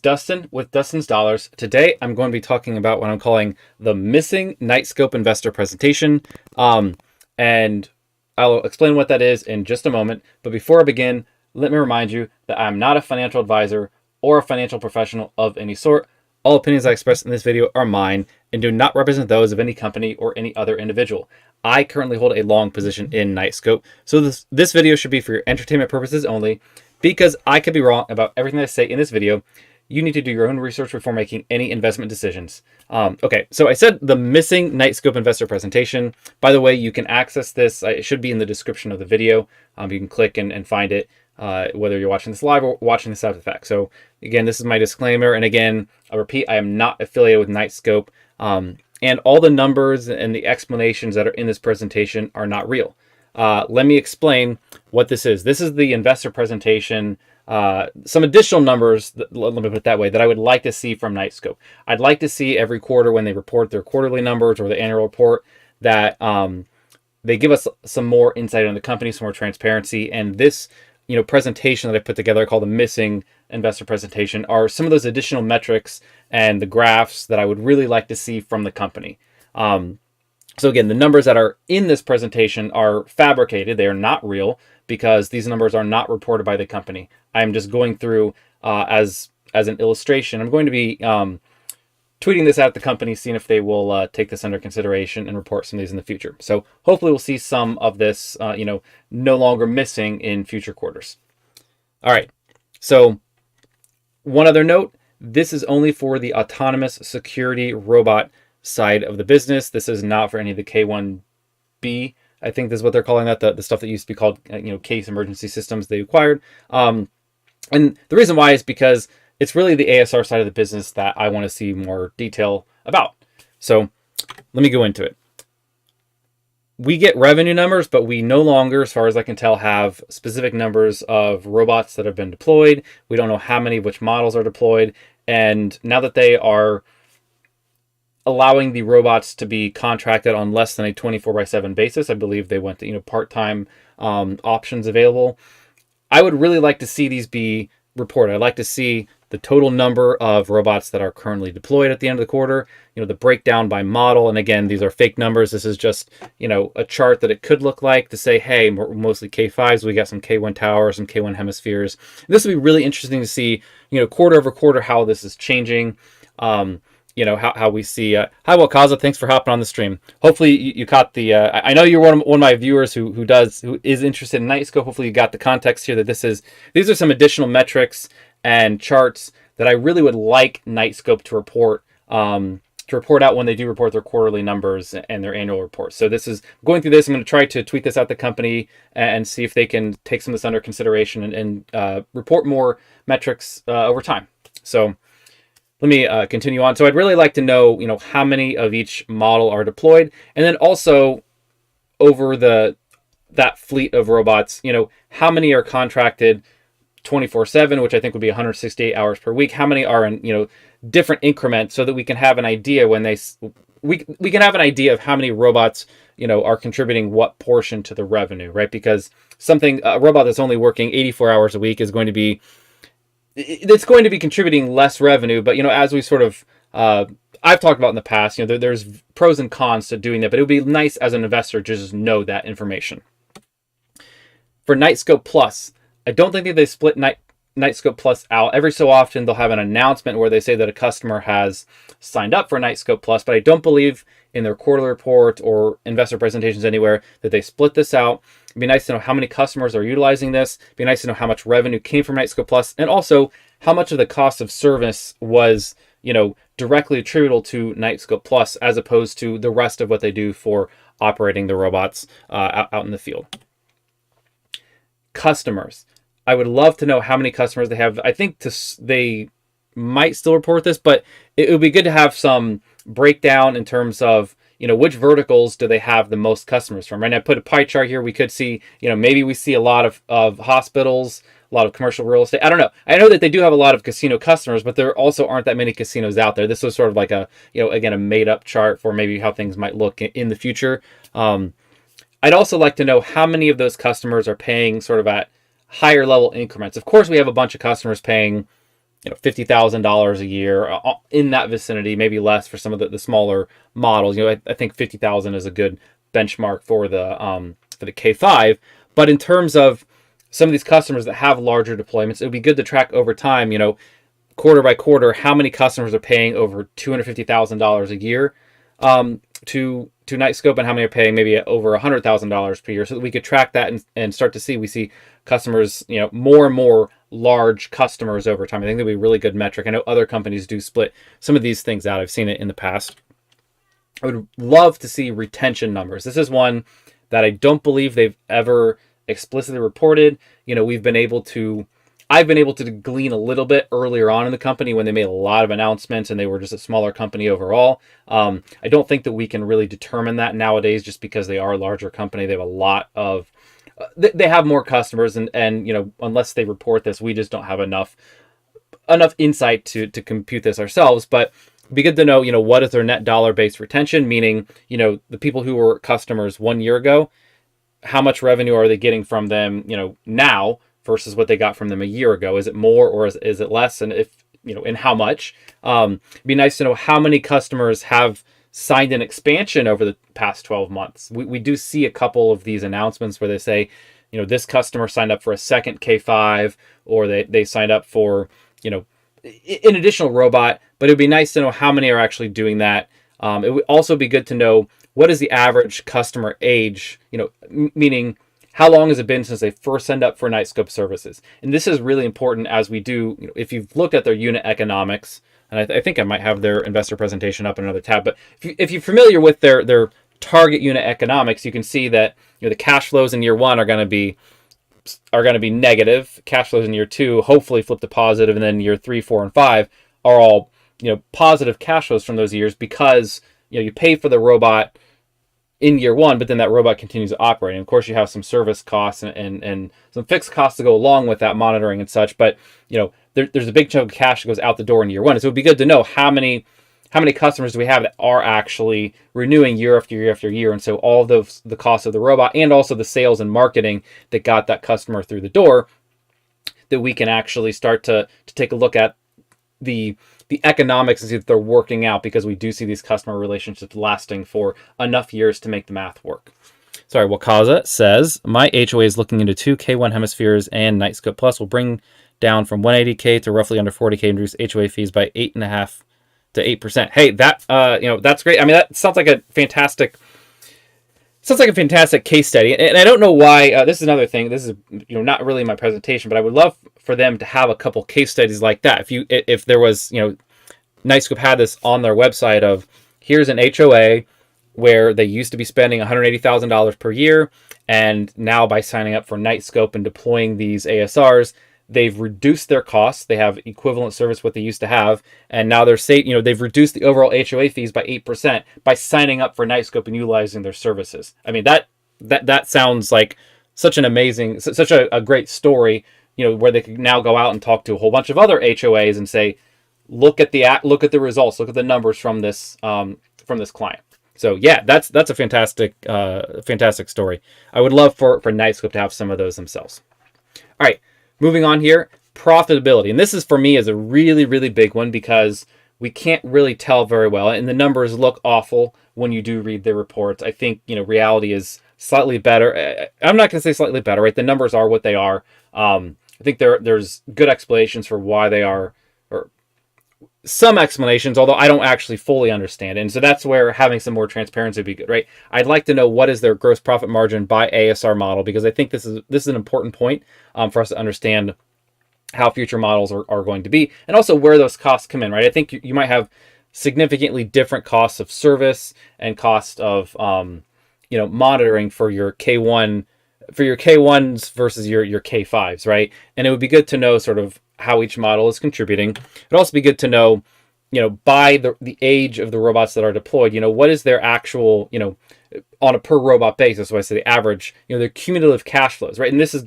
Dustin with Dustin's Dollars. Today, I'm going to be talking about what I'm calling the missing Knightscope Investor presentation. And I'll explain what that is in just a moment. But before I begin, let me remind you that I'm not a financial advisor or a financial professional of any sort. All opinions I express in this video are mine and do not represent those of any company or any other individual. I currently hold a long position in Knightscope, so this video should be for your entertainment purposes only. Because I could be wrong about everything I say in this video, you need to do your own research before making any investment decisions. Okay, so I said the missing Knightscope Investor presentation. By the way, you can access this. It should be in the description of the video. You can click and find it, whether you're watching this live or watching this after the fact. So again, this is my disclaimer. And again, I'll repeat, I am not affiliated with Knightscope. And all the numbers and the explanations that are in this presentation are not real. Let me explain what this is. This is the investor presentation. Some additional numbers, let me put it that way, that I would like to see from Knightscope. I'd like to see every quarter when they report their quarterly numbers or the annual report that they give us some more insight on the company, some more transparency. And this presentation that I put together called the missing investor presentation are some of those additional metrics and the graphs that I would really like to see from the company. So again, the numbers that are in this presentation are fabricated. They are not real because these numbers are not reported by the company. I'm just going through as an illustration. I'm going to be tweeting this out at the company, seeing if they will take this under consideration and report some of these in the future. So hopefully we'll see some of this, no longer missing in future quarters. All right. So one other note, this is only for the autonomous security robot side of the business. This is not for any of the K1B. I think this is what they're calling that, the stuff that used to be called case emergency systems they acquired. And the reason why is because it's really the ASR side of the business that I want to see more detail about. So let me go into it. We get revenue numbers, but we no longer, as far as I can tell, have specific numbers of robots that have been deployed. We don't know how many, which models are deployed. And now that they are allowing the robots to be contracted on less than a 24/7 basis, I believe they went to part-time options available. I would really like to see these be reported. I'd like to see the total number of robots that are currently deployed at the end of the quarter, the breakdown by model. And again, these are fake numbers. This is just, a chart that it could look like to say, hey, mostly K5s. We got some K1 towers, some K1 hemispheres. And this would be really interesting to see, quarter over quarter, how this is changing. How we see. Hi, Wakaza. Thanks for hopping on the stream. Hopefully you caught the. I know you're one of my viewers who is interested in Knightscope. Hopefully you got the context here that these are some additional metrics and charts that I really would like Knightscope to report out when they do report their quarterly numbers and their annual reports. So this is going through this. I'm going to try to tweet this out to the company and see if they can take some of this under consideration and report more metrics over time. So let me continue on. So I'd really like to know, how many of each model are deployed, and then also over that fleet of robots, how many are contracted 24/7, which I think would be 168 hours per week. How many are in, different increments, so that we can have an idea when we can have an idea of how many robots, are contributing what portion to the revenue, right? Because a robot that's only working 84 hours a week is going to be contributing less revenue. But, as we sort of, I've talked about in the past, there's pros and cons to doing that, but it would be nice as an investor to just know that information. For Knightscope Plus, I don't think that they split Knightscope Plus out. Every so often, they'll have an announcement where they say that a customer has signed up for Knightscope Plus, but I don't believe in their quarterly report or investor presentations anywhere that they split this out. It'd be nice to know how many customers are utilizing this. It'd be nice to know how much revenue came from Knightscope Plus, and also how much of the cost of service was, directly attributable to Knightscope Plus as opposed to the rest of what they do for operating the robots out in the field. Customers. I would love to know how many customers they have. I think they might still report this, but it would be good to have some breakdown in terms of, which verticals do they have the most customers from, right? And I put a pie chart here. We could see, maybe we see a lot of hospitals, a lot of commercial real estate. I don't know. I know that they do have a lot of casino customers, but there also aren't that many casinos out there. This was sort of like a, again, a made up chart for maybe how things might look in the future. I'd also like to know how many of those customers are paying sort of at higher level increments. Of course, we have a bunch of customers paying $50,000 a year, in that vicinity, maybe less for some of the smaller models. I think 50,000 is a good benchmark for the K5. But in terms of some of these customers that have larger deployments, it would be good to track over time, quarter by quarter, how many customers are paying over $250,000 a year to Knightscope, and how many are paying maybe over $100,000 per year, so that we could track that and start to see customers, more and more large customers over time. I think that'd be a really good metric. I know other companies do split some of these things out. I've seen it in the past. I would love to see retention numbers. This is one that I don't believe they've ever explicitly reported. I've been able to glean a little bit earlier on in the company when they made a lot of announcements and they were just a smaller company overall. I don't think that we can really determine that nowadays, just because they are a larger company. They have a lot of, they have more customers, and unless they report this, we just don't have enough insight to compute this ourselves. But it'd be good to know, what is their net dollar-based retention, meaning, the people who were customers 1 year ago, how much revenue are they getting from them, now versus what they got from them a year ago? Is it more or is it less? And if, and how much? It'd be nice to know how many customers have signed an expansion over the past 12 months. We do see a couple of these announcements where they say, this customer signed up for a second K5, or they signed up for, an additional robot. But it would be nice to know how many are actually doing that. It would also be good to know, what is the average customer age, meaning how long has it been since they first signed up for Knightscope services? And this is really important, as we do, if you've looked at their unit economics, and I think I might have their investor presentation up in another tab, but if you're familiar with their target unit economics, you can see that the cash flows in year one are going to be negative. Cash flows in year two hopefully flip to positive, and then year 3, 4, and 5 are all positive cash flows from those years, because you pay for the robot in year one, but then that robot continues to operate. And of course, you have some service costs and some fixed costs to go along with that, monitoring and such. But there's a big chunk of cash that goes out the door in year one. So it would be good to know how many customers do we have that are actually renewing year after year after year. And so all of the cost of the robot, and also the sales and marketing that got that customer through the door, that we can actually start to take a look at the economics and see if they're working out, because we do see these customer relationships lasting for enough years to make the math work. Sorry, Wakaza says, my HOA is looking into 2 K1 hemispheres, and Knightscope Plus will bring down from 180K to roughly under 40K and reduce HOA fees by 8.5 to 8%. Hey, that that's great. I mean, that sounds like a fantastic case study. And I don't know why, this is another thing, this is not really my presentation, but I would love for them to have a couple case studies like that. If there was, Knightscope had this on their website of, here's an HOA where they used to be spending $180,000 per year, and now by signing up for Knightscope and deploying these ASRs, they've reduced their costs. They have equivalent service what they used to have, and now they've reduced the overall HOA fees by 8% by signing up for Knightscope and utilizing their services. I mean, that sounds like such a great story, where they could now go out and talk to a whole bunch of other HOAs and say, look at the results, look at the numbers from this client. So yeah, that's a fantastic story. I would love for Knightscope to have some of those themselves. All right, moving on here, profitability. And this is, for me, is a really, really big one, because we can't really tell very well, and the numbers look awful when you do read the reports. I think, reality is slightly better. I'm not going to say slightly better, right? The numbers are what they are. I think there's good explanations for why they are, or some explanations, although I don't actually fully understand it. And so that's where having some more transparency would be good, right? I'd like to know what is their gross profit margin by ASR model, because I think this is an important point for us to understand how future models are going to be, and also where those costs come in, right? I think you might have significantly different costs of service and cost of monitoring for your K1, for your K1s versus your K5s, right? And it would be good to know sort of how each model is contributing. It'd also be good to know, by the age of the robots that are deployed, what is their actual, on a per robot basis, so I say the average, their cumulative cash flows, right? And this is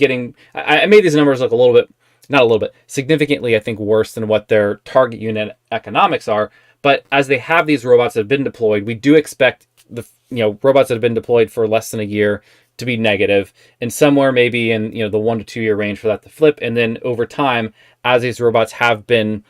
I made these numbers look significantly, I think, worse than what their target unit economics are. But as they have these robots that have been deployed, we do expect the robots that have been deployed for less than a year to be negative, and somewhere maybe in the 1 to 2 year range for that to flip. And then over time, as these robots have been,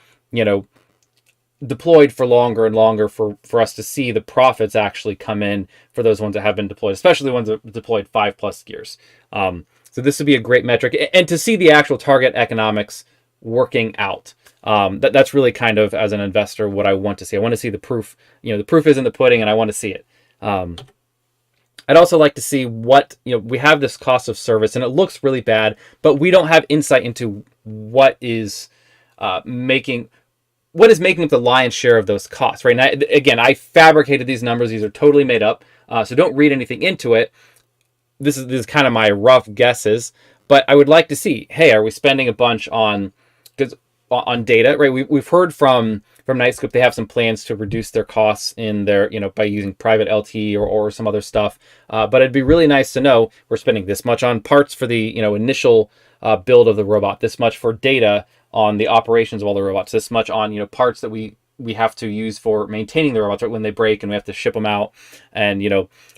deployed for longer and longer for us to see the profits actually come in for those ones that have been deployed, especially the ones that deployed 5+ years. So this would be a great metric, and to see the actual target economics working out. That's really kind of, as an investor, what I want to see. I want to see the proof. The proof is in the pudding, and I want to see it. I'd also like to see what, we have this cost of service, and it looks really bad, but we don't have insight into what is making up the lion's share of those costs, right? Now, again, I fabricated these numbers. These are totally made up, so don't read anything into it. This is kind of my rough guesses, but I would like to see, hey, are we spending a bunch on data, right? We've heard from Knightscope, they have some plans to reduce their costs in their, by using private LTE or some other stuff. But it'd be really nice to know we're spending this much on parts for the, initial build of the robot, this much for data on the operations of all the robots, this much on, parts that we have to use for maintaining the robots, right, when they break and we have to ship them out. And,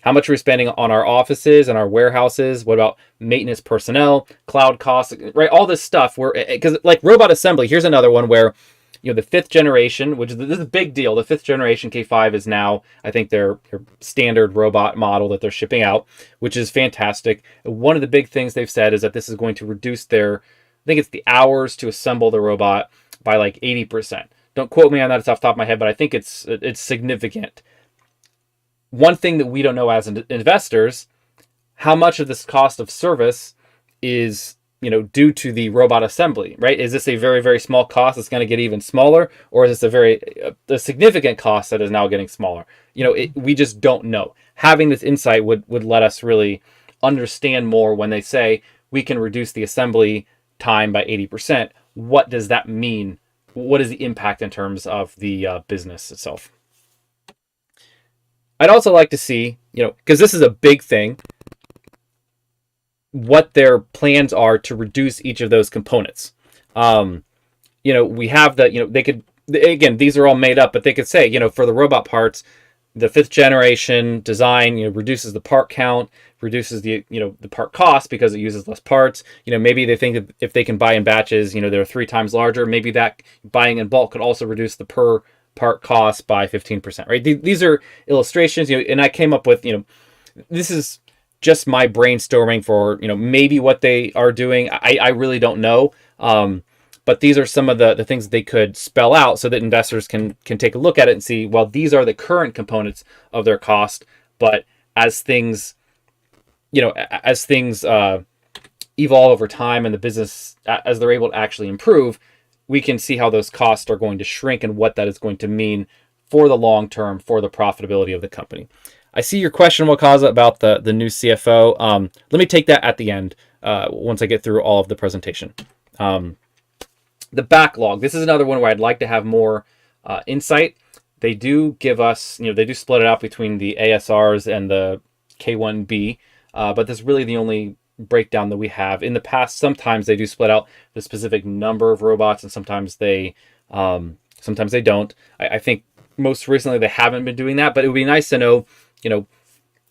how much are we spending on our offices and our warehouses? What about maintenance personnel, cloud costs, right? All this stuff because like robot assembly, here's another one where, the 5th generation, this is a big deal. The 5th generation K5 is now, I think, their standard robot model that they're shipping out, which is fantastic. One of the big things they've said is that this is going to reduce I think it's the hours to assemble the robot by like 80%. Don't quote me on that, it's off the top of my head, but I think it's significant. One thing that we don't know as investors, how much of this cost of service is, due to the robot assembly, right? Is this a very, very small cost that's going to get even smaller, or is this a significant cost that is now getting smaller? We just don't know. Having this insight would let us really understand more when they say we can reduce the assembly time by 80%. What does that mean? What is the impact in terms of the business itself? I'd also like to see, because this is a big thing, what their plans are to reduce each of those components. We have they could, again, these are all made up, but they could say, for the robot parts, the 5th generation design, reduces the part count, reduces the, the part cost because it uses less parts. Maybe they think that if they can buy in batches, they're 3 times larger. Maybe that buying in bulk could also reduce the per part cost by 15%, right? These are illustrations, and I came up with, this is just my brainstorming for, maybe what they are doing. I really don't know. But these are some of the things they could spell out so that investors can take a look at it and see, well, these are the current components of their cost. But as things, evolve over time and the business, as they're able to actually improve, we can see how those costs are going to shrink and what that is going to mean for the long term, for the profitability of the company. I see your question, Wakaza, about the new CFO. Let me take that at the end once I get through all of the presentation. The backlog. This is another one where I'd like to have more insight. They do give us, they do split it out between the ASRs and the K1B, but that's really the only breakdown that we have. In the past, sometimes they do split out the specific number of robots, and sometimes they don't. I think most recently they haven't been doing that, but it would be nice to know,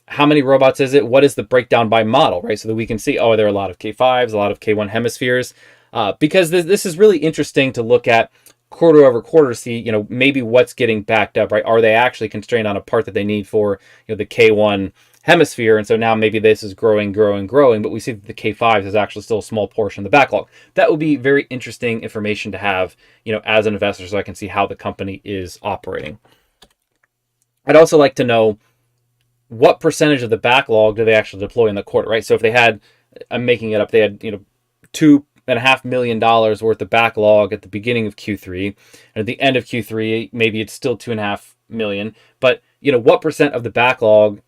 how many robots is it? What is the breakdown by model, right? So that we can see, there are a lot of K5s, a lot of K1 hemispheres, because this is really interesting to look at quarter over quarter to see, maybe what's getting backed up, right? Are they actually constrained on a part that they need for, the K1 hemisphere? And so now maybe this is growing, but we see that the K5s is actually still a small portion of the backlog. That would be very interesting information to have, as an investor, so I can see how the company is operating. I'd also like to know what percentage of the backlog do they actually deploy in the quarter, right? So if they had, I'm making it up, they had, $2.5 million worth of backlog at the beginning of Q3, and at the end of Q3, maybe it's still $2.5 million. But what percent of the backlog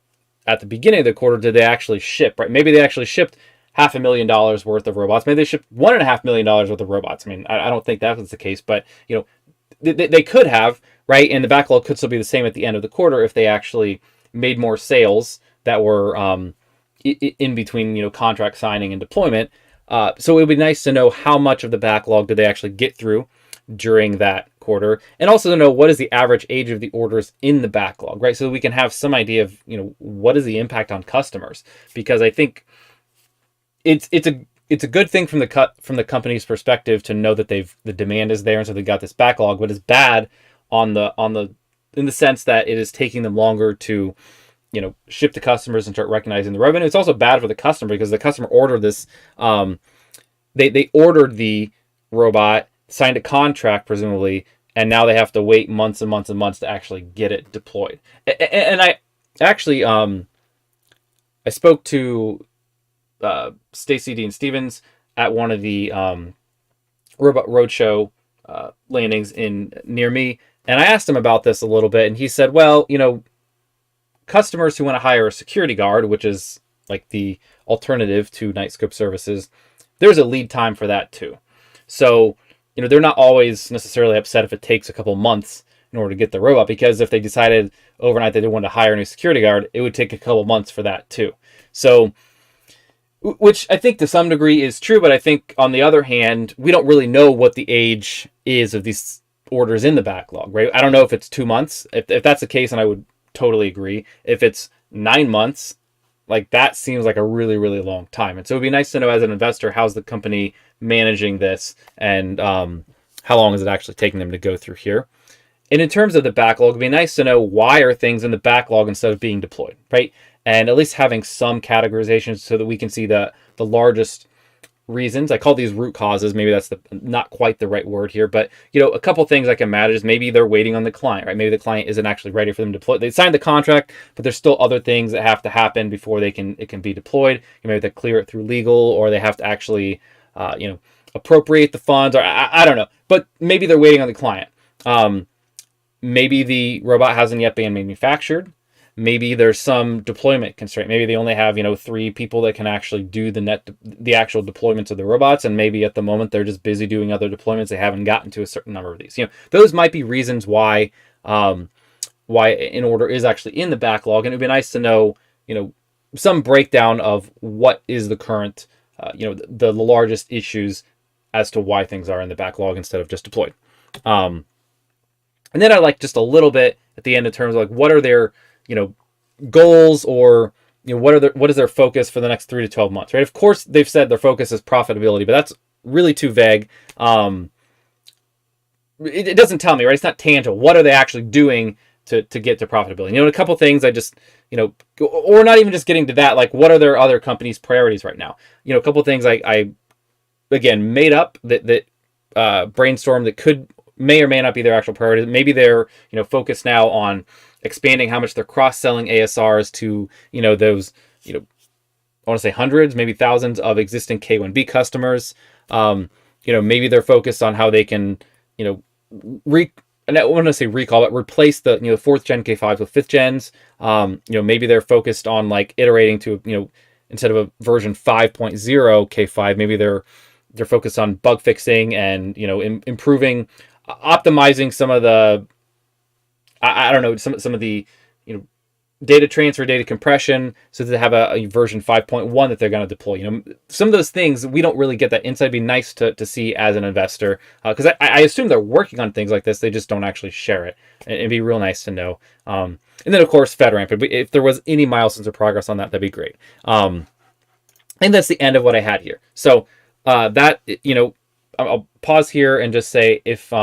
at the beginning of the quarter did they actually ship, right? Maybe they actually shipped $500,000 worth of robots. Maybe they shipped $1.5 million worth of robots. I mean, I don't think that was the case, but they could have, right? And the backlog could still be the same at the end of the quarter if they actually made more sales that were in between, contract signing and deployment. So it would be nice to know how much of the backlog did they actually get through during that quarter, and also to know what is the average age of the orders in the backlog, right? So we can have some idea of, what is the impact on customers, because I think it's it's a good thing from the company's perspective to know that the demand is there, and so they got this backlog. But it's bad on the in the sense that it is taking them longer to ship to customers and start recognizing the revenue. It's also bad for the customer because the customer ordered this. They ordered the robot, signed a contract presumably, and now they have to wait months and months and months to actually get it deployed. And I actually I spoke to Stacy Dean Stevens at one of the Robot Roadshow landings near me, and I asked him about this a little bit, and he said, well, customers who want to hire a security guard, which is like the alternative to Knightscope services, there's a lead time for that too. So, they're not always necessarily upset if it takes a couple months in order to get the robot, because if they decided overnight that they wanted to hire a new security guard, it would take a couple months for that too. So, which I think to some degree is true, but I think on the other hand, we don't really know what the age is of these orders in the backlog, right? I don't know if it's 2 months. If that's the case, and I would totally agree. If it's 9 months, like that seems like a really, really long time. And so it'd be nice to know as an investor, how's the company managing this, and how long is it actually taking them to go through here? And in terms of the backlog, it'd be nice to know why are things in the backlog instead of being deployed, right? And at least having some categorization so that we can see the largest reasons. I call these root causes. Maybe that's not quite the right word here, but a couple things I can imagine is maybe they're waiting on the client, right? Maybe the client isn't actually ready for them to deploy. They signed the contract, but there's still other things that have to happen before it can be deployed. Maybe they clear it through legal, or they have to actually appropriate the funds, or I don't know. But maybe they're waiting on the client. Maybe the robot hasn't yet been manufactured. Maybe there's some deployment constraint. Maybe they only have 3 people that can actually do the actual deployments of the robots, and maybe at the moment they're just busy doing other deployments. They haven't gotten to a certain number of these. Those might be reasons why an order is actually in the backlog, and it'd be nice to know some breakdown of what is the current the largest issues as to why things are in the backlog instead of just deployed. And then I like just a little bit at the end in terms of like what are their goals, or what is their focus for the next 3 to 12 months, right? Of course, they've said their focus is profitability, but that's really too vague. It doesn't tell me, right? It's not tangible. What are they actually doing to get to profitability? A couple things I just, or not even just getting to that, like what are their other companies' priorities right now? A couple things I again made up that brainstorm that may or may not be their actual priorities. Maybe they're focused now on expanding how much they're cross-selling ASRs to, those, I want to say hundreds, maybe thousands of existing K1B customers. Maybe they're focused on how they can, and I don't want to say recall, but replace the, 4th gen K5s with 5th gens. Maybe they're focused on like iterating to, instead of a version 5.0 K5, maybe they're focused on bug fixing and, improving, optimizing some of the, I don't know, some of the, data transfer, data compression, so that they have a version 5.1 that they're going to deploy. Some of those things we don't really get that insight. It'd be nice to see as an investor, because I assume they're working on things like this. They just don't actually share it. And it'd be real nice to know. And then of course FedRAMP. If there was any milestones of progress on that, that'd be great. And that's the end of what I had here. So that I'll pause here and just say if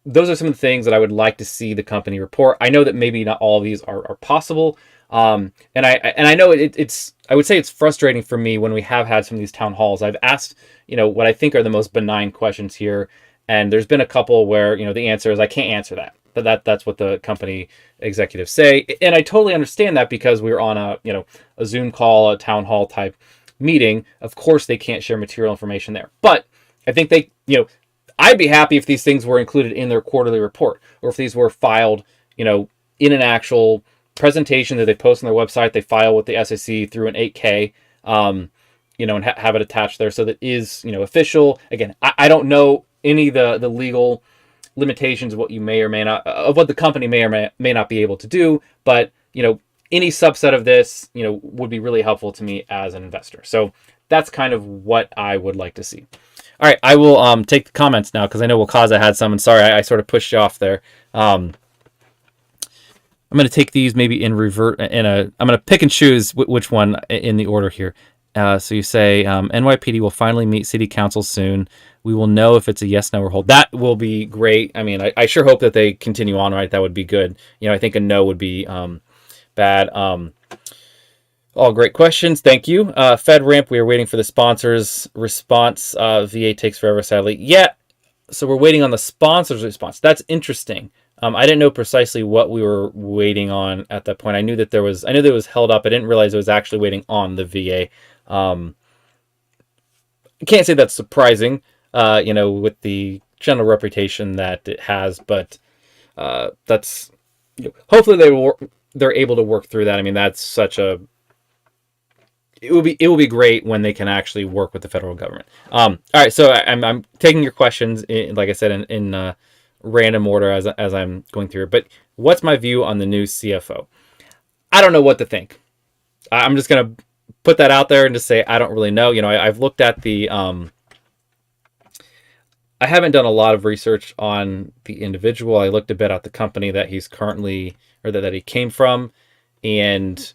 those are some of the things that I would like to see the company report. I know that maybe not all of these are possible. And I know I would say it's frustrating for me when we have had some of these town halls. I've asked, what I think are the most benign questions here. And there's been a couple where, the answer is I can't answer that. But that's what the company executives say. And I totally understand that because we were on a Zoom call, a town hall type meeting. Of course, they can't share material information there. But I think they, I'd be happy if these things were included in their quarterly report, or if these were filed, in an actual presentation that they post on their website. They file with the SEC through an 8K, and have it attached there so that is, official. Again, I don't know any of the legal limitations of what you may or may not, of what the company may or may not be able to do, but any subset of this, would be really helpful to me as an investor. So that's kind of what I would like to see. All right, I will take the comments now because I know Wakaza had some, and sorry, I sort of pushed you off there. I'm going to take these maybe in revert. I'm going to pick and choose which one in the order here. So you say NYPD will finally meet City Council soon. We will know if it's a yes, no, or hold. That will be great. I mean, I sure hope that they continue on, right? That would be good. I think a no would be bad. All great questions. Thank you. FedRAMP, we are waiting for the sponsors' response. VA takes forever, sadly. Yeah, so we're waiting on the sponsor's response. That's interesting. I didn't know precisely what we were waiting on at that point. I knew that it was held up. I didn't realize it was actually waiting on the VA. I can't say that's surprising, with the general reputation that it has, but that's hopefully they're able to work through that. I mean, that's such a it will be great when they can actually work with the federal government. All right, so I'm taking your questions like I said in random order as I'm going through it. But what's my view on the new CFO? I don't know what to think. I'm just gonna put that out there and just say I don't really know. I've looked at the. I haven't done a lot of research on the individual. I looked a bit at the company that he's currently or that he came from, and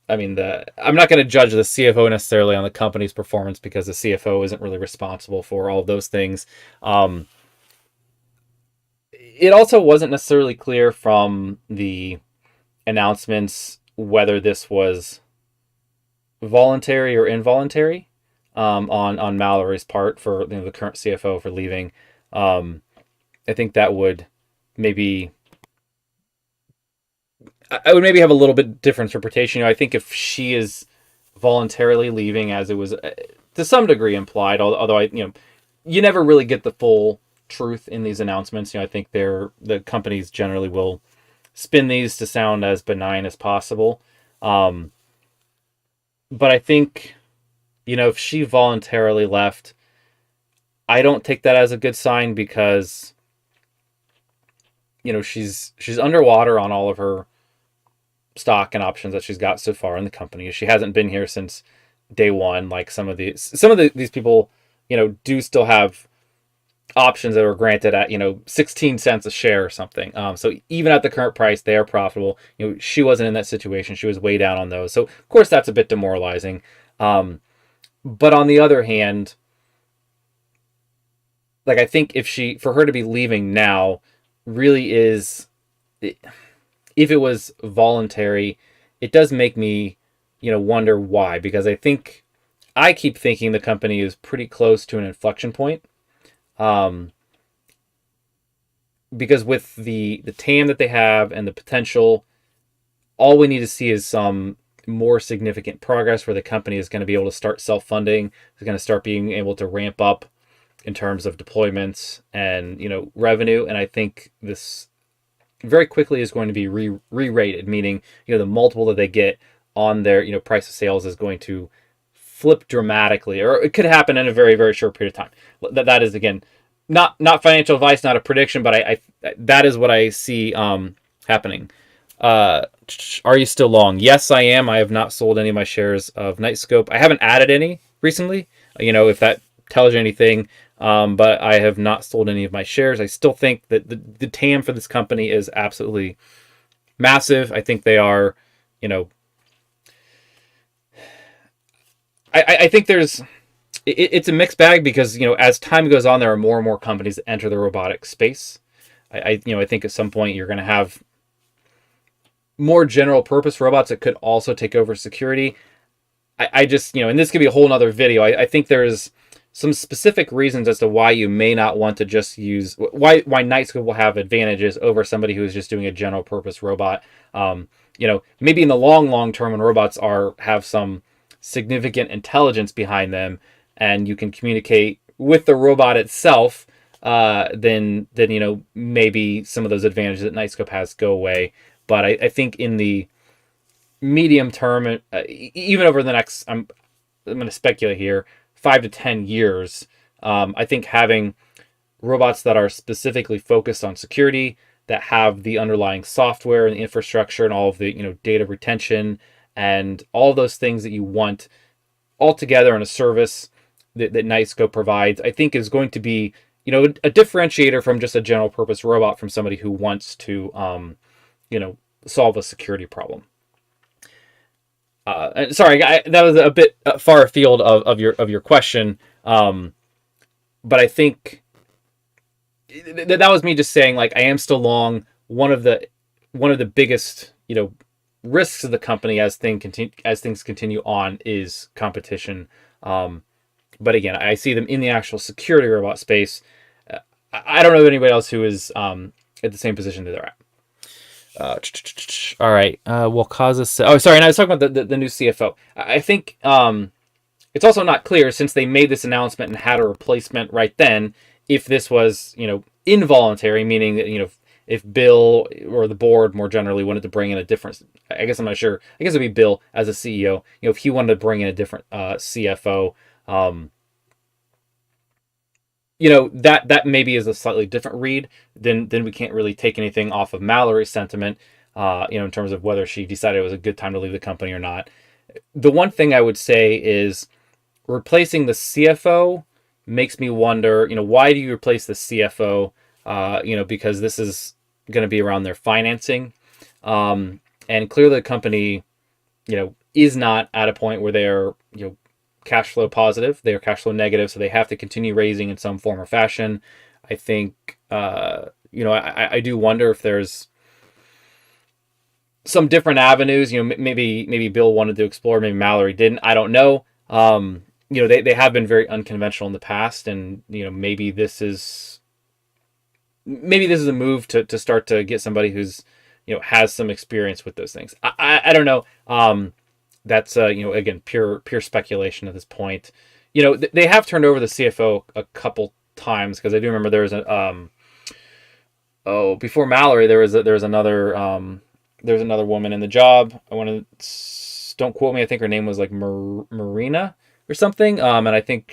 I mean, I'm not going to judge the CFO necessarily on the company's performance because the CFO isn't really responsible for all of those things. It also wasn't necessarily clear from the announcements whether this was voluntary or involuntary on Mallory's part for the current CFO for leaving. I think that would maybe I would maybe have a little bit different interpretation. I think if she is voluntarily leaving, as it was to some degree implied, although you never really get the full truth in these announcements. I think the companies generally will spin these to sound as benign as possible. But I think, if she voluntarily left, I don't take that as a good sign because, she's underwater on all of her stock and options that she's got so far in the company. She hasn't been here since day one. Like some of these people, do still have options that were granted at 16 cents a share or something. So even at the current price, they are profitable. She wasn't in that situation. She was way down on those. So of course that's a bit demoralizing. But on the other hand, like I think for her to be leaving now really is. If it was voluntary, it does make me, wonder why. Because I keep thinking the company is pretty close to an inflection point. Because with the TAM that they have and the potential, all we need to see is some more significant progress where the company is going to be able to start self-funding, is going to start being able to ramp up in terms of deployments and, revenue. And I think this very quickly is going to be re-rated, meaning the multiple that they get on their price of sales is going to flip dramatically, or it could happen in a very, very short period of time. That is again not financial advice, not a prediction, but I that is what I see happening. Are you still long? Yes, I am. I have not sold any of my shares of Knightscope. I haven't added any recently. If that tells you anything. But I have not sold any of my shares. I still think that the TAM for this company is absolutely massive. I think they are, I think it's a mixed bag because, as time goes on, there are more and more companies that enter the robotic space. I think at some point you're going to have more general purpose robots that could also take over security. I just, and this could be a whole nother video. I think there's some specific reasons as to why you may not want to just use why Knightscope will have advantages over somebody who is just doing a general purpose robot. Maybe in the long term when robots have some significant intelligence behind them and you can communicate with the robot itself, then maybe some of those advantages that Knightscope has go away. But I think in the medium term, even over the next, I'm going to speculate here, 5 to 10 years, I think having robots that are specifically focused on security, that have the underlying software and the infrastructure and all of the data retention and all those things that you want all together in a service that Knightscope provides, I think is going to be a differentiator from just a general purpose robot from somebody who wants to solve a security problem. Sorry, that was a bit far afield of your question, but I think that was me just saying, like, I am still long. One of the biggest, risks of the company as things continue on is competition. But again, I see them in the actual security robot space. I don't know anybody else who is at the same position that they're at. All right. Will cause us. Oh, sorry. And I was talking about the new CFO. I think it's also not clear, since they made this announcement and had a replacement right then, if this was, involuntary, meaning that, if Bill or the board more generally wanted to bring in a different, I guess I'm not sure. I guess it'd be Bill as a CEO. If he wanted to bring in a different CFO, that maybe is a slightly different read. Then we can't really take anything off of Mallory's sentiment, in terms of whether she decided it was a good time to leave the company or not. The one thing I would say is replacing the CFO makes me wonder, why do you replace the CFO? Because this is going to be around their financing. And clearly the company, is not at a point where they're, cash flow positive. They are cash flow negative, so they have to continue raising in some form or fashion. I think, I do wonder if there's some different avenues. Maybe Bill wanted to explore, maybe Mallory didn't. I don't know. They have been very unconventional in the past, and maybe this is a move to start to get somebody who's has some experience with those things. I don't know. That's again pure speculation at this point. They have turned over the CFO a couple times, because I do remember there was before Mallory there was another woman in the job. Don't quote me. I think her name was like Marina or something. And I think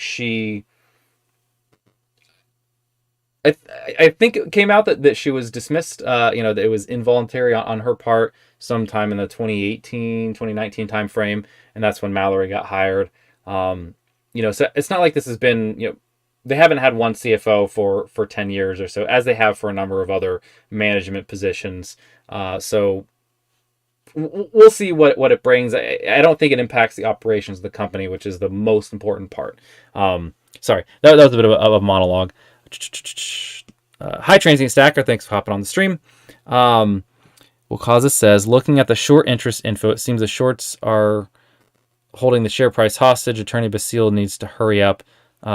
I think it came out that she was dismissed, that it was involuntary on her part sometime in the 2019 time frame, and that's when Mallory got hired. So it's not like this has been, they haven't had one CFO for 10 years or so, as they have for a number of other management positions. So we'll see what it brings. I don't think it impacts the operations of the company, which is the most important part. Sorry, that was a bit of a monologue. Hi, Transient Stacker. Thanks for hopping on the stream. Wakaza says, looking at the short interest info, it seems the shorts are holding the share price hostage. Attorney Basile needs to hurry up.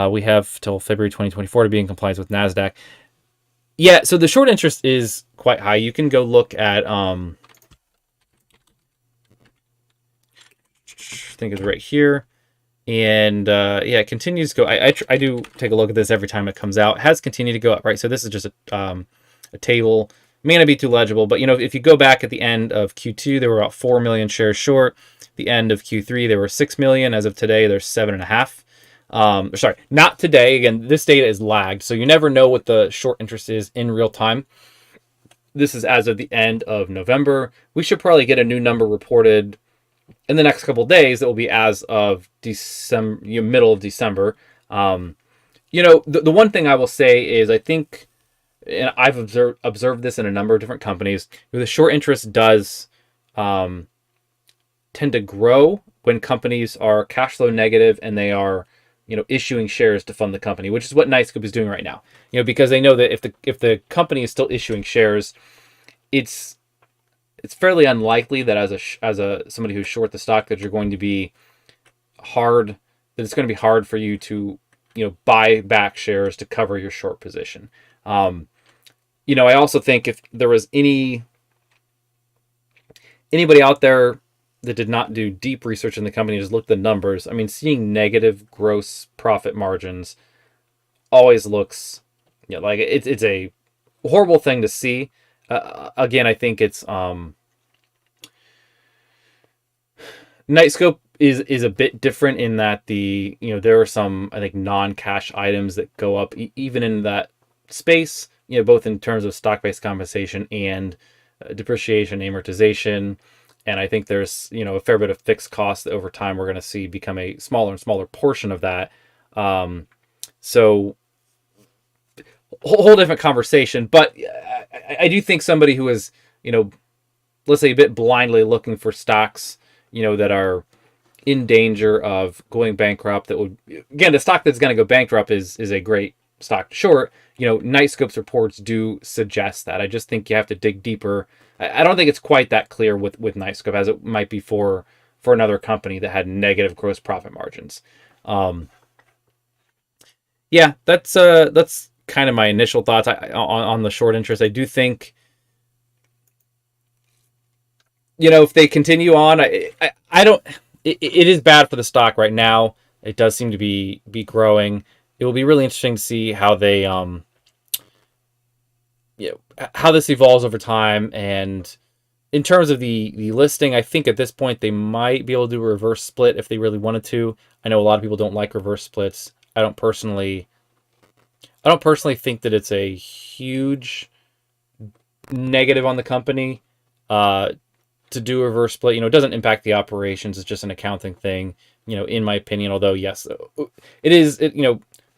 We have till February 2024 to be in compliance with NASDAQ. Yeah, so the short interest is quite high. You can go look at, I think it's right here. And it continues to go. I do take a look at this every time it comes out. It has continued to go up, right? So this is just a table. It may not be too legible, but if you go back at the end of Q2, there were about 4 million shares short. The end of Q3, there were 6 million. As of today, there's 7.5. Sorry, not today. Again, this data is lagged, so you never know what the short interest is in real time. This is as of the end of November. We should probably get a new number reported in the next couple of days. That will be as of December, middle of December. The one thing I will say is, I think, and I've observed this in a number of different companies, the short interest does tend to grow when companies are cash flow negative and they are issuing shares to fund the company, which is what Knightscope is doing right now. Because they know that if the company is still issuing shares, it's fairly unlikely that as somebody who's short the stock, that it's going to be hard for you to buy back shares to cover your short position. I also think if there was anybody out there that did not do deep research in the company, just look at the numbers. I mean, seeing negative gross profit margins always looks like it's a horrible thing to see. Again, I think it's Knightscope is a bit different in that there are some, I think, non-cash items that go up even in that space. Both in terms of stock-based compensation and depreciation, amortization. And I think there's, a fair bit of fixed costs that over time we're going to see become a smaller and smaller portion of that. So whole different conversation. But I do think somebody who is, let's say a bit blindly looking for stocks, that are in danger of going bankrupt. That would, again, the stock that's going to go bankrupt is a great stock to short. Knightscope's reports do suggest that. I just think you have to dig deeper. I don't think it's quite that clear with Knightscope as it might be for another company that had negative gross profit margins. Yeah, that's kind of my initial thoughts on the short interest. I do think, if they continue on, I don't. It is bad for the stock right now. It does seem to be growing. It will be really interesting to see how they how this evolves over time. And in terms of the listing, I think at this point they might be able to do a reverse split if they really wanted to. I know a lot of people don't like reverse splits. I don't personally think that it's a huge negative on the company to do a reverse split. It doesn't impact the operations. It's just an accounting thing, in my opinion. Although, yes, it is,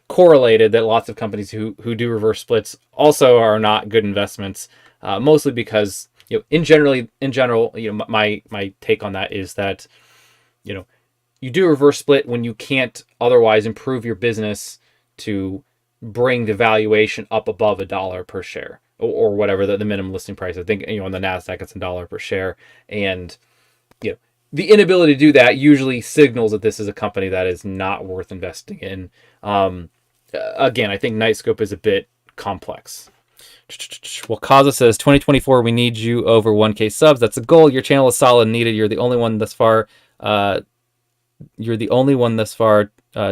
correlated that lots of companies who do reverse splits also are not good investments, mostly because, in general, my take on that is that, you do a reverse split when you can't otherwise improve your business to bring the valuation up above $1 per share or whatever the minimum listing price. I think, on the NASDAQ, it's $1 per share. And, the inability to do that usually signals that this is a company that is not worth investing in. Again, I think Knightscope is a bit complex. Well, Kaza says 2024, we need you over 1K subs. That's a goal. Your channel is solid and needed. You're the only one thus far.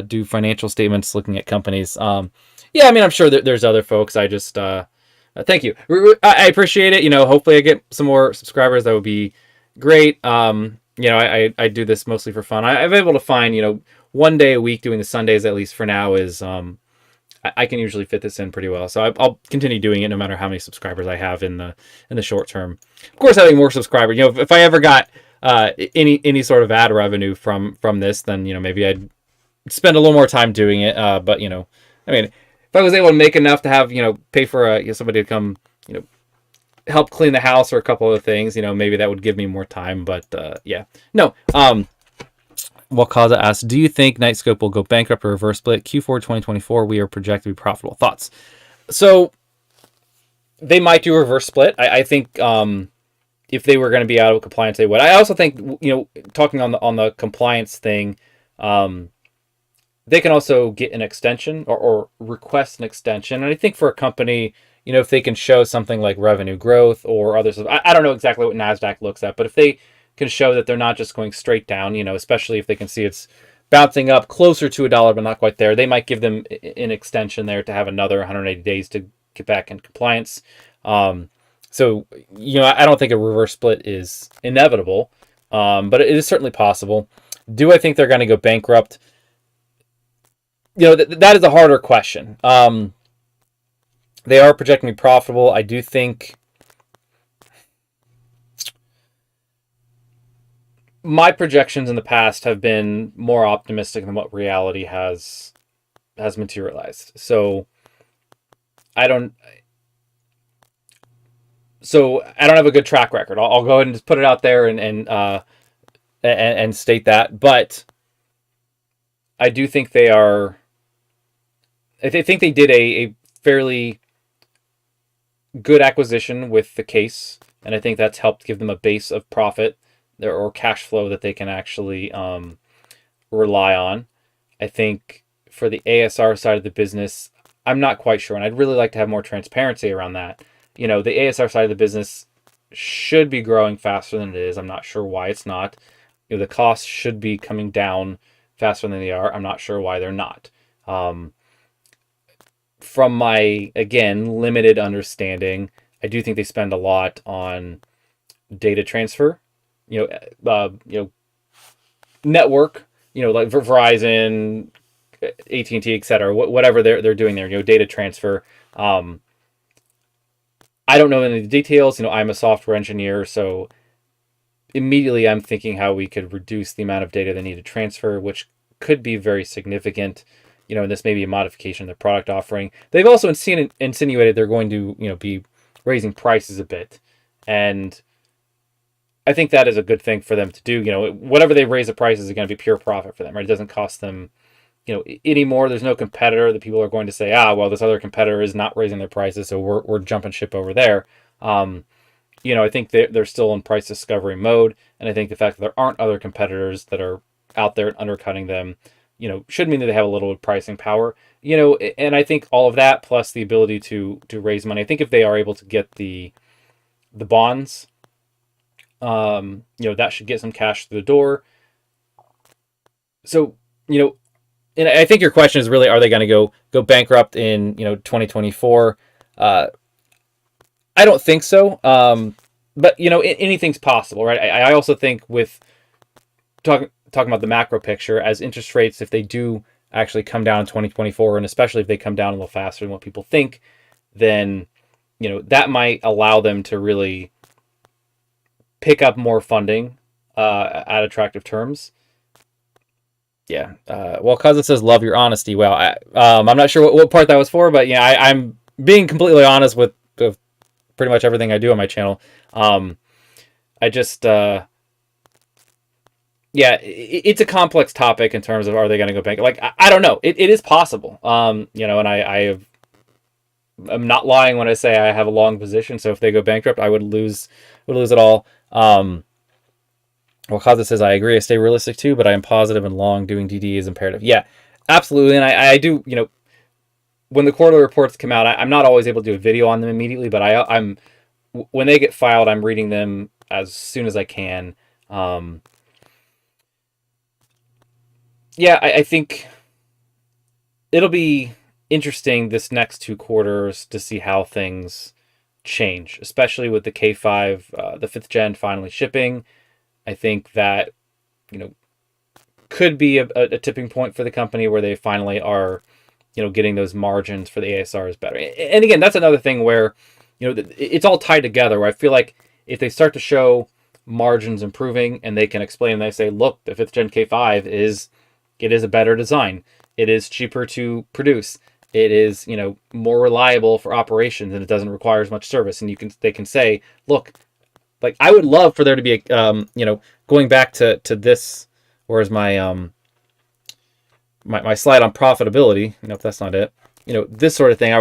Do financial statements looking at companies. Yeah, I'm sure that there's other folks. I just thank you. I appreciate it. Hopefully I get some more subscribers. That would be great. I do this mostly for fun. I'm able to find, one day a week doing the Sundays, at least for now, is I can usually fit this in pretty well. So I'll continue doing it no matter how many subscribers I have in the short term. Of course, having more subscribers, if I ever got any sort of ad revenue from this, then maybe I'd spend a little more time doing it. But if I was able to make enough to have pay for somebody to come help clean the house or a couple of things, maybe that would give me more time. But yeah, no. Wakaza asks, do you think Knightscope will go bankrupt or reverse split? Q4 2024, we are projected to be profitable. Thoughts? So they might do a reverse split. I think if they were going to be out of compliance, they would. I also think, talking on the compliance thing, they can also get an extension or request an extension. And I think for a company, if they can show something like revenue growth or other stuff, I don't know exactly what NASDAQ looks at, but if they can show that they're not just going straight down, especially if they can see it's bouncing up closer to $1, but not quite there, they might give them an extension there to have another 180 days to get back in compliance. So, I don't think a reverse split is inevitable, but it is certainly possible. Do I think they're going to go bankrupt? That is a harder question. They are projecting to be profitable. I do think my projections in the past have been more optimistic than what reality has materialized. So I don't have a good track record. I'll go ahead and just put it out there and state that. But I do think they are. I think they did a fairly good acquisition with the case, and I think that's helped give them a base of profit or cash flow that they can actually rely on. I think for the ASR side of the business, I'm not quite sure, and I'd really like to have more transparency around that. The ASR side of the business should be growing faster than it is. I'm not sure why it's not. The costs should be coming down faster than they are. I'm not sure why they're not. From my, again, limited understanding, I do think they spend a lot on data transfer, network, like Verizon, AT&T, etc., whatever they're doing there, data transfer. I don't know any of the details. I'm a software engineer, so immediately I'm thinking how we could reduce the amount of data they need to transfer, which could be very significant. And this may be a modification of their product offering. They've also insinuated they're going to, be raising prices a bit. And I think that is a good thing for them to do. Whatever they raise the prices is going to be pure profit for them, right? It doesn't cost them, anymore. There's no competitor that people are going to say, well, this other competitor is not raising their prices, so we're jumping ship over there. I think they're still in price discovery mode, and I think the fact that there aren't other competitors that are out there undercutting them, should mean that they have a little pricing power. And I think all of that plus the ability to raise money. I think if they are able to get the bonds, that should get some cash through the door. So, and I think your question is really, are they going to go bankrupt in 2024? I don't think so. But anything's possible, right? I also think with talking about the macro picture, as interest rates, if they do actually come down in 2024, and especially if they come down a little faster than what people think, then that might allow them to really pick up more funding at attractive terms. Yeah. Well, Cousin says, love your honesty. Well, I'm not sure what part that was for, but I'm being completely honest with pretty much everything I do on my channel. I just, it's a complex topic in terms of, are they going to go bankrupt? Like, I don't know. It is possible. And I'm not lying when I say I have a long position. So if they go bankrupt, I would lose it all. Well, Kaza says, I agree. I stay realistic too, but I am positive and long. Doing DD is imperative. Yeah, absolutely. And I do, when the quarterly reports come out, I'm not always able to do a video on them immediately, but I'm when they get filed, I'm reading them as soon as I can. I think it'll be interesting this next 2 quarters to see how things change, especially with the K5, the 5th gen finally shipping. I think that, could be a tipping point for the company where they finally are, getting those margins for the ASRs better. And again, that's another thing where, it's all tied together, where I feel like if they start to show margins improving and they can explain, and they say, look, the 5th gen K5 is a better design. It is cheaper to produce. It is, more reliable for operations, and it doesn't require as much service. And they can say, look, like, I would love for there to be a, going back to this, where's my my slide on profitability, if that's not it, this sort of thing. I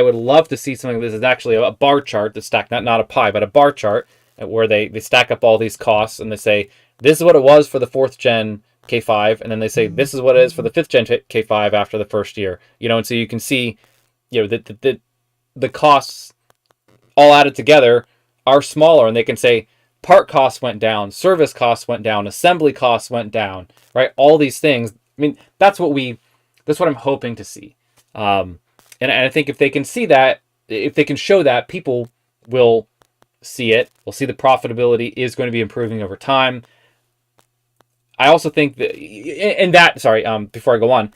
would love to see something. This is actually a bar chart that's stacked, not a pie, but a bar chart where they stack up all these costs, and they say, this is what it was for the 4th gen K5, and then they say, this is what it is for the 5th gen K5 after the first year, and so you can see, that the costs all added together are smaller, and they can say part costs went down, service costs went down, assembly costs went down, right? All these things. I mean, that's what I'm hoping to see. And I think if they can see that, if they can show that, people will see it. We'll see the profitability is going to be improving over time. I also think that, before I go on,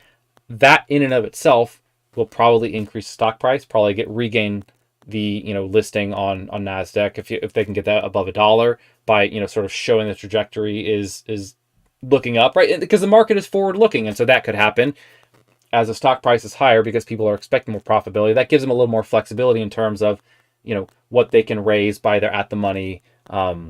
that in and of itself will probably increase the stock price, probably regain the listing on NASDAQ if they can get that above $1 by sort of showing the trajectory is looking up, right? Because the market is forward looking, and so that could happen as the stock price is higher because people are expecting more profitability. That gives them a little more flexibility in terms of what they can raise by their at the money at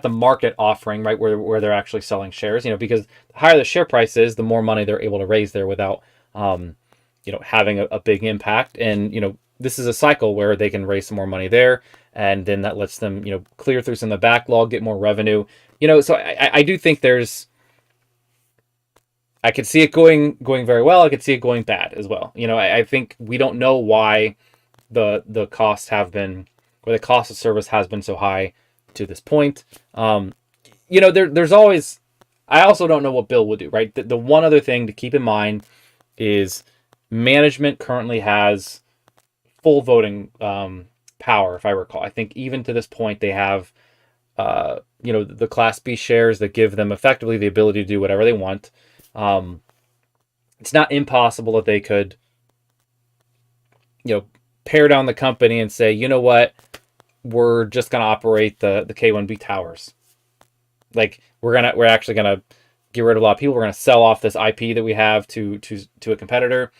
the market offering, right, where they're actually selling shares, because the higher the share price is, the more money they're able to raise there without having a big impact. And this is a cycle where they can raise some more money there, and then that lets them clear through some of the backlog, get more revenue. So I do think I could see it going very well. I could see it going bad as well. I think we don't know why the costs have been, or the cost of service has been so high to this point. There's always, I also don't know what Bill will do, right? The one other thing to keep in mind is management currently has full voting power, if I recall. I think even to this point, they have, the Class B shares that give them effectively the ability to do whatever they want. It's not impossible that they could, pare down the company and say, you know what, we're just going to operate the K1B towers. Like, we're actually going to get rid of a lot of people. We're going to sell off this IP that we have to a competitor.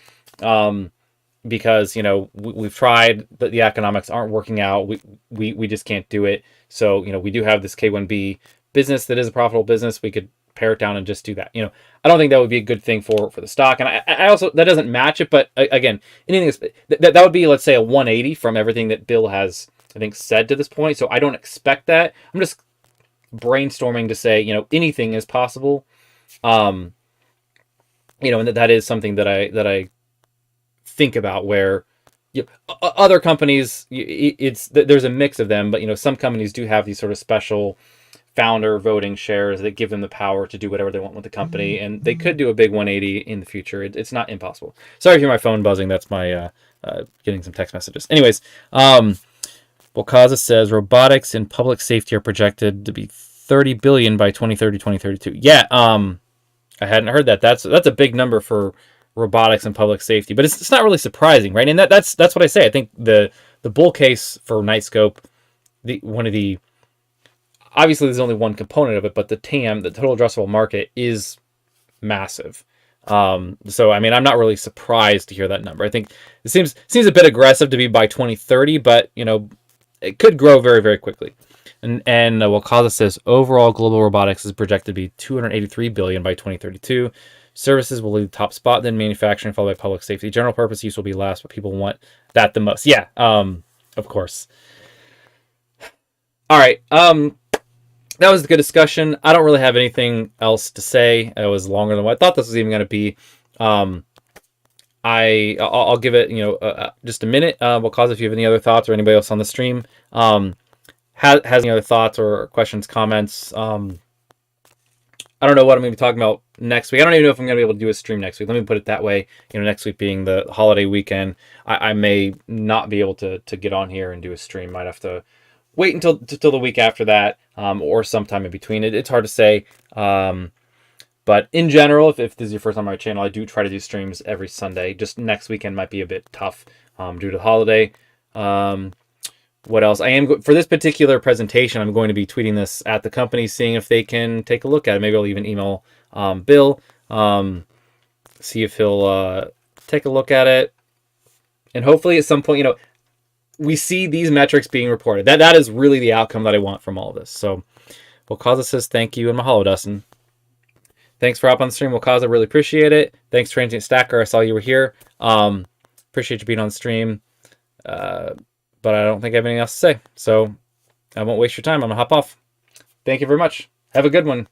because we've tried, but the economics aren't working out. We just can't do it. So we do have this K1B business that is a profitable business. We could pare it down and just do that. I don't think that would be a good thing for the stock, and I also, that doesn't match it. But again, anything that would be, let's say, a 180 from everything that Bill has, I think, said to this point. So I don't expect that. I'm just brainstorming to say anything is possible. And that is something that I think about, where other companies, there's a mix of them, but some companies do have these sort of special founder voting shares that give them the power to do whatever they want with the company, and they could do a big 180 in the future. It's not impossible. Sorry if you hear my phone buzzing. That's my getting some text messages. Anyways, Wakaza says robotics and public safety are projected to be 30 billion by 2030, 2032. Yeah, I hadn't heard that. That's a big number for robotics and public safety, but it's not really surprising, right? And that's what I say. I think the bull case for Knightscope, obviously there's only one component of it, but the TAM, the total addressable market, is massive. So I mean, I'm not really surprised to hear that number. I think it seems a bit aggressive to be by 2030, but it could grow very, very quickly. And Wakaza says overall global robotics is projected to be 283 billion by 2032. Services will lead the top spot, then manufacturing, followed by public safety. General purpose use will be last, but people want that the most. Yeah, of course. All right. That was a good discussion. I don't really have anything else to say. It was longer than what I thought this was even going to be. I'll give it just a minute. Wakaza, if you have any other thoughts, or anybody else on the stream has any other thoughts or questions, comments. I don't know what I'm going to be talking about next week. I don't even know if I'm going to be able to do a stream next week. Let me put it that way. Next week being the holiday weekend, I may not be able to get on here and do a stream. Might have to wait until the week after that, or sometime in between. It's hard to say. But in general, if this is your first time on my channel, I do try to do streams every Sunday. Just next weekend might be a bit tough due to the holiday. What else? I am for this particular presentation, I'm going to be tweeting this at the company, seeing if they can take a look at it. Maybe I'll even email Bill, see if he'll take a look at it, and hopefully at some point, we see these metrics being reported. That is really the outcome that I want from all of this. So, Wakaza says thank you, and mahalo, Dustin. Thanks for hopping on the stream, Wakaza. Really appreciate it. Thanks, Transient Stacker. I saw you were here. Appreciate you being on the stream. But I don't think I have anything else to say. So I won't waste your time. I'm going to hop off. Thank you very much. Have a good one.